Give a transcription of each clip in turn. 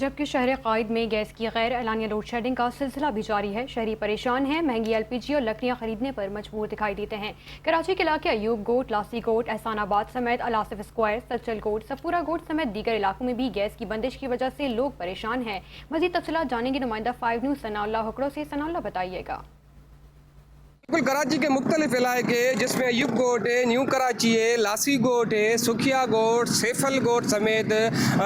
جبکہ شہر قائد میں گیس کی غیر اعلانیہ لوڈ شیڈنگ کا سلسلہ بھی جاری ہے۔ شہری پریشان ہیں، مہنگی LPG اور لکڑیاں خریدنے پر مجبور دکھائی دیتے ہیں۔ کراچی کے علاقے ایوب گوٹ، لاسی گوٹ، احسان آباد سمیت الاسف اسکوائر، سچل گوٹ، سپورہ گوٹ سمیت دیگر علاقوں میں بھی گیس کی بندش کی وجہ سے لوگ پریشان ہیں۔ مزید تفصیلات جانیں گے نمائندہ 5 نیوز ثناء اللہ ہکڑوں سے۔ ثناء اللہ بتائیے گا۔ بالکل کراچی کے مختلف علاقے جس میں ایوب گوٹ ہے، نیو کراچی ہے، لاسی گوٹ ہے، سکھیا گوٹ، سیفل گوٹ سمیت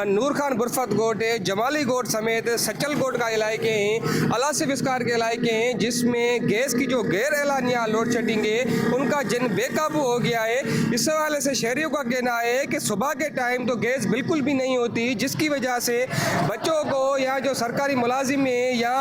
نور خان برفت گوٹ ہے، جمالی گوٹ سمیت سچل گوٹ کا علاقے ہیں، الاسف اسکوائر کے علاقے ہیں جس میں گیس کی جو غیر اعلانیہ لوڈ شیڈنگ ہے ان کا جن بے قابو ہو گیا ہے۔ اس حوالے سے شہریوں کا کہنا ہے کہ صبح کے ٹائم تو گیس بالکل بھی نہیں ہوتی، جس کی وجہ سے بچوں کو یا جو سرکاری ملازم ہیں یا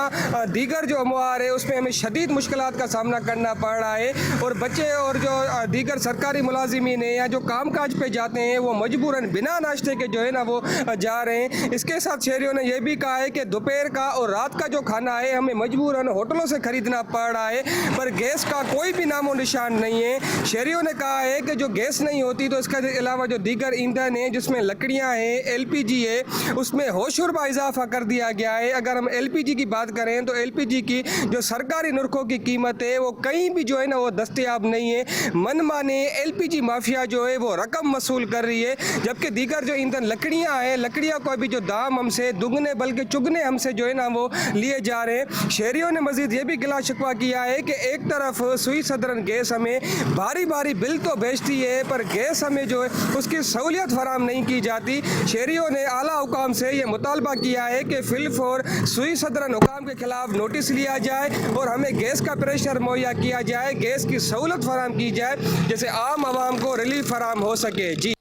دیگر جو اموار ہے اس میں ہمیں شدید مشکلات کا سامنا کرنا پڑ رہا ہے، اور بچے اور جو دیگر سرکاری ملازمین ہیں یا جو کام کاج پہ جاتے ہیں وہ مجبوراً بنا ناشتے کے جو ہے نا وہ جا رہے ہیں۔ اس کے ساتھ شہریوں نے یہ بھی کہا ہے کہ دوپہر کا اور رات کا جو کھانا ہے ہمیں مجبوراً ہوٹلوں سے خریدنا پڑ رہا ہے، پر گیس کا کوئی بھی نام و نشان نہیں ہے۔ شہریوں نے کہا ہے کہ جو گیس نہیں ہوتی تو اس کے علاوہ جو دیگر ایندھن ہیں جس میں لکڑیاں ہیں، LPG ہے، اس میں ہوشربا اضافہ کر دیا گیا ہے۔ اگر ہم LPG کی بات کریں تو LPG کی جو سرکاری نرخوں کی قیمت ہے وہ کہیں بھی جو ہے نا وہ دستیاب نہیں ہے۔ من مانے LPG مافیا جو ہے وہ رقم وصول کر رہی ہے، جبکہ دیگر جو ایندھن لکڑیاں ہیں، لکڑیاں کو بھی جو دام ہم سے دگنے بلکہ چگنے ہم سے جو ہے نا وہ لیے جا رہے ہیں۔ شہریوں نے مزید یہ بھی گلا شکوہ کیا ہے کہ ایک طرف سوئی صدرن گیس ہمیں باری باری بل تو بھیجتی ہے پر گیس ہمیں جو ہے اس کی سہولیت فراہم نہیں کی جاتی۔ شہریوں نے اعلیٰ حکام سے یہ مطالبہ کیا ہے کہ فی الفور سوئی صدرن حکام کے خلاف نوٹس لیا جائے اور ہمیں گیس کا پریشر مہیا کیا جائے، گیس کی سہولت فراہم کی جائے جیسے عام عوام کو ریلیف فراہم ہو سکے۔ جی